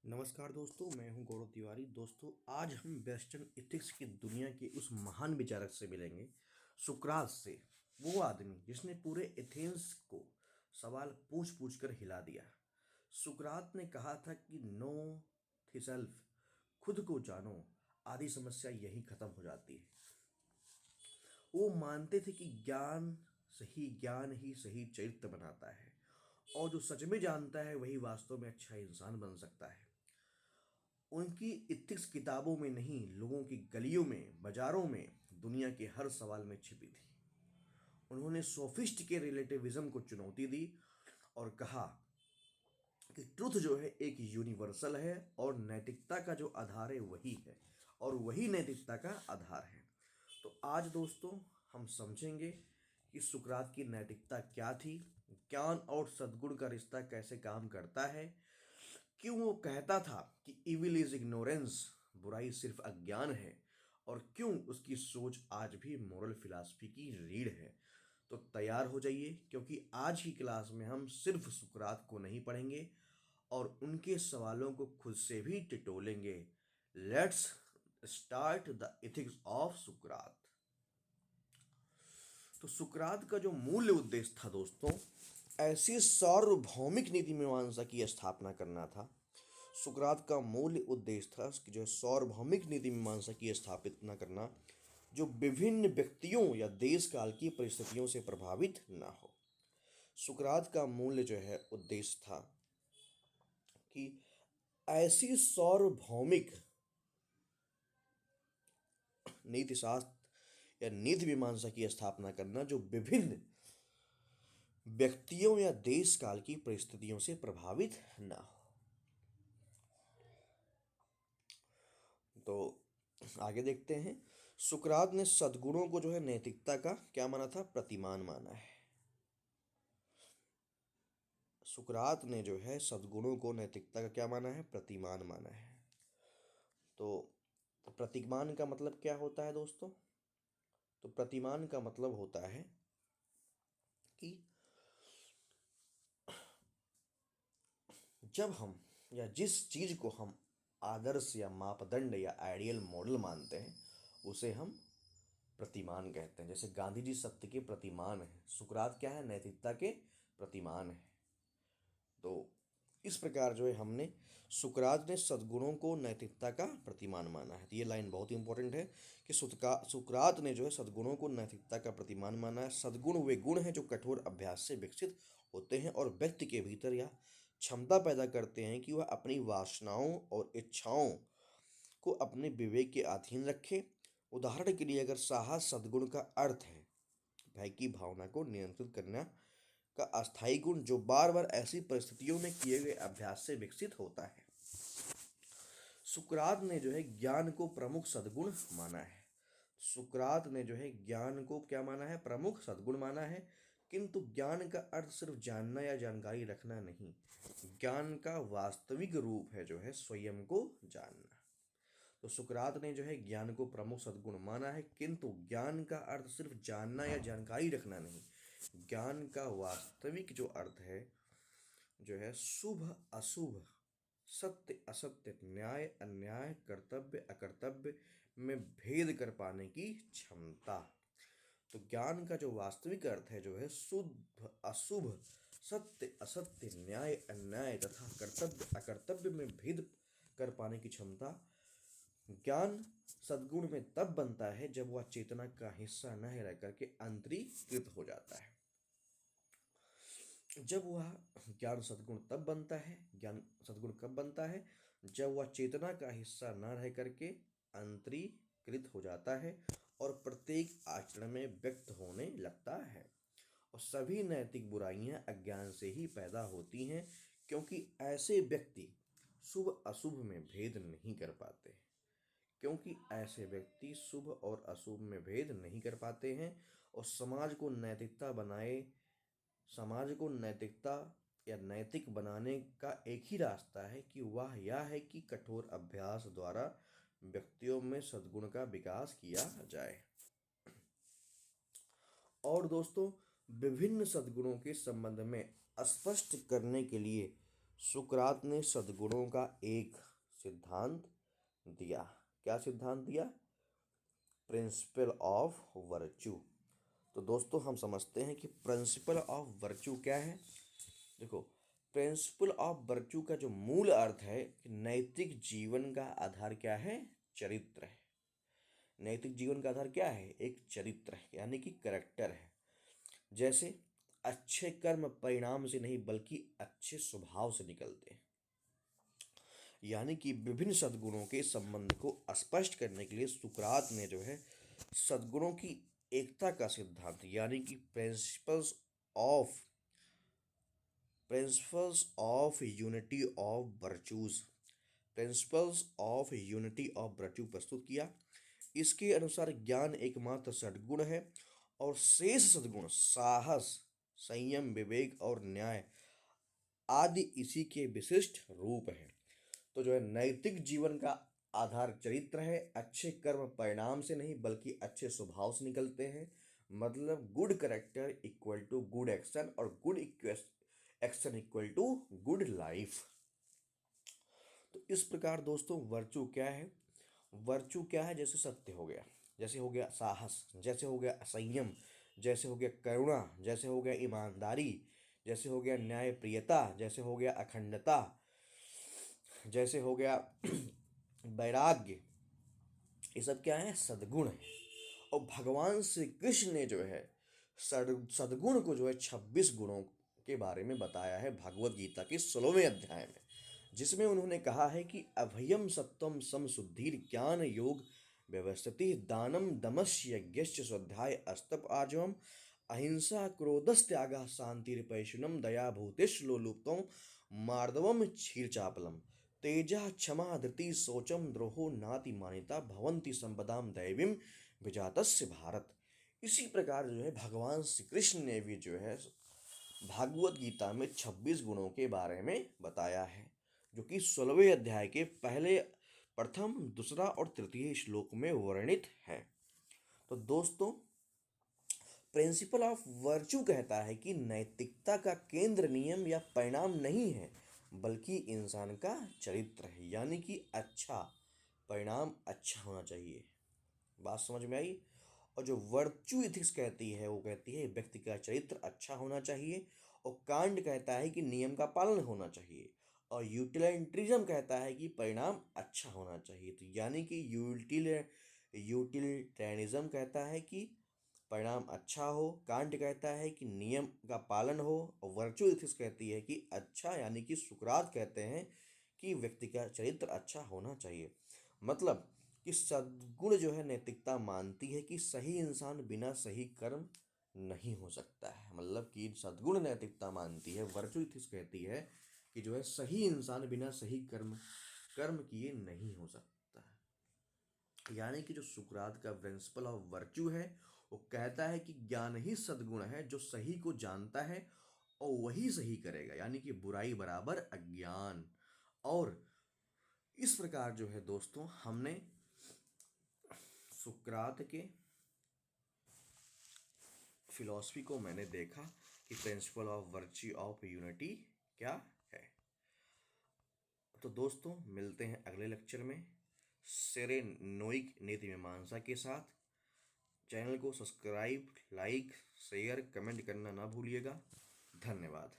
नमस्कार दोस्तों, मैं हूं गौरव तिवारी। दोस्तों, आज हम वेस्टर्न एथिक्स की दुनिया के उस महान विचारक से मिलेंगे, सुकरात से। वो आदमी जिसने पूरे एथेंस को सवाल पूछ पूछ कर हिला दिया। सुकरात ने कहा था कि नो थिसेल्फ, खुद को जानो, आदि समस्या यही खत्म हो जाती है। वो मानते थे कि ज्ञान ही सही चरित्र बनाता है, और जो सच में जानता है वही वास्तव में अच्छा इंसान बन सकता है। उनकी इथिक्स किताबों में नहीं, लोगों की गलियों में, बाजारों में, दुनिया के हर सवाल में छिपी थी। उन्होंने सोफिस्ट के रिलेटिविज्म को चुनौती दी और कहा कि ट्रुथ जो है एक यूनिवर्सल है, और नैतिकता का जो आधार है वही है, और वही नैतिकता का आधार है। तो आज दोस्तों हम समझेंगे कि सुकरात की नैतिकता क्या थी, ज्ञान और सद्गुण का रिश्ता कैसे काम करता है, क्यों वो कहता था कि इविल इज इग्नोरेंस, बुराई सिर्फ अज्ञान है, और क्यों उसकी सोच आज भी मोरल फिलॉसफी की रीढ़ है। तो तैयार हो जाइए, क्योंकि आज की क्लास में हम सिर्फ सुकरात को नहीं पढ़ेंगे और उनके सवालों को खुद से भी टिटोलेंगे। Let's start the ethics of सुकरात। तो सुकरात का जो मूल्य उद्देश्य था दोस्तों, ऐसी सार्वभौमिक नीति मीमांसा की स्थापना करना था। सुकरात का मूल उद्देश्य था कि जो है सार्वभौमिक नीति मीमांसा की स्थापना करना, जो विभिन्न व्यक्तियों या देश काल की परिस्थितियों से प्रभावित ना हो। सुकरात का मूल्य जो है उद्देश्य था कि ऐसी सार्वभौमिक नीति शास्त्र या नीति मीमांसा की स्थापना करना जो विभिन्न व्यक्तियों या देश काल की परिस्थितियों से प्रभावित ना हो। तो आगे देखते हैं। सुकरात ने सद्गुणों को जो है नैतिकता का क्या माना था? प्रतिमान माना है। सुकरात ने जो है सद्गुणों को नैतिकता का क्या माना है? प्रतिमान माना है। तो प्रतिमान का मतलब क्या होता है दोस्तों? तो प्रतिमान का मतलब होता है कि जब हम या जिस चीज को हम आदर्श या मापदंड या आइडियल मॉडल मानते हैं, उसे हम प्रतिमान कहते हैं। जैसे गांधी जी सत्य के प्रतिमान हैं, सुकरात क्या है? नैतिकता के प्रतिमान है। तो इस प्रकार जो है हमने सुकरात ने सद्गुणों को नैतिकता का प्रतिमान माना है। तो ये लाइन बहुत इंपॉर्टेंट है कि सुकरात ने जो है सद्गुणों को नैतिकता का प्रतिमान माना है। सद्गुण वे गुण हैं जो कठोर अभ्यास से विकसित होते हैं और व्यक्ति के भीतर यह क्षमता पैदा करते हैं कि वह अपनी वासनाओं और इच्छाओं को अपने विवेक के अधीन रखे। उदाहरण के लिए, अगर साहस सद्गुण का अर्थ है भय की भावना को नियंत्रित करना का अस्थायी गुण, जो बार बार ऐसी परिस्थितियों में किए गए अभ्यास से विकसित होता है। सुकरात ने जो है ज्ञान को प्रमुख सद्गुण माना है। सुकरात ने जो है ज्ञान को क्या माना है? प्रमुख सद्गुण माना है। किंतु ज्ञान का अर्थ सिर्फ जानना या जानकारी रखना नहीं। ज्ञान का वास्तविक रूप है जो है स्वयं को जानना। तो सुकरात ने जो है ज्ञान को प्रमुख सद्गुण माना है, किंतु ज्ञान का अर्थ सिर्फ जानना या जानकारी रखना नहीं। ज्ञान का वास्तविक जो अर्थ है जो है शुभ अशुभ, सत्य असत्य, न्याय अन्याय, कर्तव्य अकर्तव्य में भेद कर पाने की क्षमता। तो ज्ञान का जो वास्तविक अर्थ है जो है शुभ अशुभ, सत्य असत्य, न्याय अन्याय तथा कर्तव्य अकर्तव्य में भेद कर पाने की क्षमता। ज्ञान सद्गुण में तब बनता है जब वह चेतना का हिस्सा न रह करके अंतरीकृत हो जाता है। जब वह ज्ञान सद्गुण तब बनता है, ज्ञान सद्गुण कब बनता है? जब वह चेतना का हिस्सा न रह करके अंतरीकृत हो जाता है और प्रत्येक आचरण में व्यक्त होने लगता है। और सभी नैतिक बुराइयां अज्ञान से ही पैदा होती हैं, क्योंकि ऐसे व्यक्ति शुभ अशुभ में भेद नहीं कर पाते। क्योंकि ऐसे व्यक्ति शुभ और अशुभ में भेद नहीं कर पाते हैं। और समाज को नैतिकता या नैतिक बनाने का एक ही रास्ता है कि वह यह है कि कठोर अभ्यास द्वारा व्यक्तियों में सद्गुण का विकास किया जाए। और दोस्तों, विभिन्न सद्गुणों के संबंध में स्पष्ट करने के लिए सुकरात ने सद्गुणों का एक सिद्धांत दिया। क्या सिद्धांत दिया? Principle of virtue. तो दोस्तों हम समझते हैं कि प्रिंसिपल ऑफ वर्च्यू क्या है। देखो, प्रिंसिपल ऑफ वर्च्यू का जो मूल अर्थ है कि नैतिक जीवन का आधार क्या है? चरित्र है। नैतिक जीवन का आधार क्या है? एक चरित्र है, यानी कि करेक्टर है। जैसे अच्छे कर्म परिणाम से नहीं बल्कि अच्छे स्वभाव से निकलते हैं। यानी कि विभिन्न सद्गुणों के संबंध को स्पष्ट करने के लिए सुकरात ने जो है सद्गुणों की एकता का सिद्धांत यानी कि principles of unity of virtues प्रस्तुत किया। इसके अनुसार ज्ञान एकमात्र सद्गुण है और शेष सद्गुण साहस, संयम, विवेक और न्याय आदि इसी के विशिष्ट रूप हैं। तो जो है नैतिक जीवन का आधार चरित्र है। अच्छे कर्म परिणाम से नहीं बल्कि अच्छे स्वभाव से निकलते हैं। मतलब good character equal to good action और good action equal to good life. तो इस प्रकार दोस्तों वर्चू क्या है? वर्चू क्या है? जैसे सत्य हो गया, जैसे हो गया साहस, जैसे हो गया संयम, जैसे हो गया करुणा, जैसे हो गया ईमानदारी, जैसे हो गया न्यायप्रियता, जैसे हो गया अखंडता, जैसे हो गया वैराग्य। ये सब क्या है? सद्गुण है। और भगवान श्री कृष्ण ने जो है सद्गुण को जो है 26 गुणों के बारे में बताया है भगवत गीता के 16वें अध्याय में, जिसमें उन्होंने कहा है कि अभयम सत्वम सम शुद्धिर ज्ञान योग व्यवस्थिति दानम दमस्य यज्ञश्च स्वाध्याय अस्तप आजवम अहिंसा क्रोधस्त्यागः शांतिर्पैशुनम दया भूतेश्लोलुप्तम मार्दवम क्षीरचापलम तेजा क्षमा धृति शोचम द्रोहो नाति मानिता भवंती संपदाम दैवीम विजातस्य भारत। इसी प्रकार जो है भगवान श्री कृष्ण ने भी जो है भागवत गीता में 26 गुणों के बारे में बताया है, जो कि 16वें अध्याय के पहले, प्रथम, दूसरा और तृतीय श्लोक में वर्णित है। तो दोस्तों प्रिंसिपल ऑफ वर्च्यू कहता है कि नैतिकता का केंद्र नियम या परिणाम नहीं है बल्कि इंसान का चरित्र है। यानी कि अच्छा परिणाम अच्छा होना चाहिए। बात समझ में आई? और जो वर्च्यू इथिक्स कहती है वो कहती है व्यक्ति का चरित्र अच्छा होना चाहिए। और कांड कहता है कि नियम का पालन होना चाहिए। और यूटिलिटेरिज्म कहता है कि परिणाम अच्छा होना चाहिए। तो यानी कि यूटिलिटेरिज्म कहता है कि परिणाम अच्छा हो, कांट कहता है कि नियम का पालन हो, और वर्चुअल एथिक्स कहती है कि अच्छा, यानी कि सुकरात कहते हैं कि व्यक्ति का चरित्र अच्छा होना चाहिए। मतलब कि सद्गुण जो है नैतिकता मानती है कि सही इंसान बिना सही कर्म नहीं हो सकता है। मतलब कि सद्गुण नैतिकता मानती है, वर्चुअल एथिक्स कहती है कि जो है सही इंसान बिना सही कर्म कर्म किए नहीं हो सकता है। यानी कि जो सुकरात का प्रिंसिपल ऑफ वर्च्यू है वो कहता है कि ज्ञान ही सद्गुण है जो सही को जानता है और वही सही करेगा, यानी कि बुराई बराबर अज्ञान। और इस प्रकार जो है दोस्तों हमने सुकरात के फिलॉसफी को मैंने देखा कि principle of virtue of unity क्या है। तो दोस्तों मिलते हैं अगले लेक्चर में सेरेनोइक नीति मीमांसा के साथ। चैनल को सब्सक्राइब, लाइक, शेयर, कमेंट करना ना भूलिएगा। धन्यवाद।